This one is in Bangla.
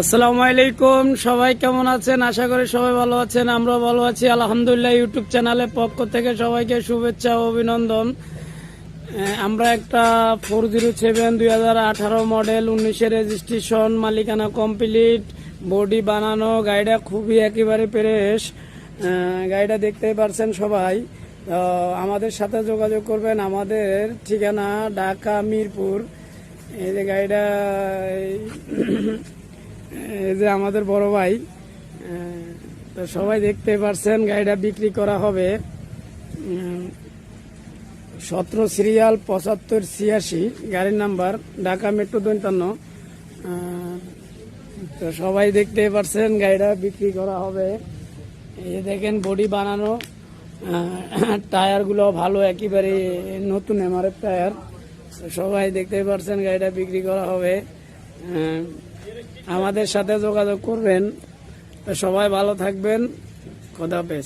আসসালামু আলাইকুম। সবাই কেমন আছেন? আশা করি সবাই ভালো আছেন। আমরা ভালো আছি আলহামদুলিল্লাহ। ইউটিউব চ্যানেলের পক্ষ থেকে সবাইকে শুভেচ্ছা ও অভিনন্দন। আমরা একটা 407 2018 মডেল 19 রেজিস্ট্রেশন, মালিকানা কমপ্লিট, বডি বানানো, গাড়িটা খুবই একেবারে ফ্রেশ। গাড়িটা দেখতেই পারছেন সবাই। আমাদের সাথে যোগাযোগ করবেন। আমাদের ঠিকানা ঢাকা মিরপুর। এই যে গাড়িটা এই যে আমাদের বড় ভাই, তো সবাই দেখতে পারছেন গাড়িটা বিক্রি করা হবে। 17 সিরিয়াল 7586 গাড়ির নাম্বার, ঢাকা মেট্রো 55। তো সবাই দেখতে পারছেন গাড়িটা বিক্রি করা হবে। এই দেখেন বডি বানানো, টায়ারগুলো ভালো, একেবারে নতুন এমআরএফ টায়ার। সবাই দেখতে পারছেন গাড়িটা বিক্রি করা হবে। আমাদের সাথে যোগাযোগ করবেন। সবাই ভালো থাকবেন। খোদা হাফেজ।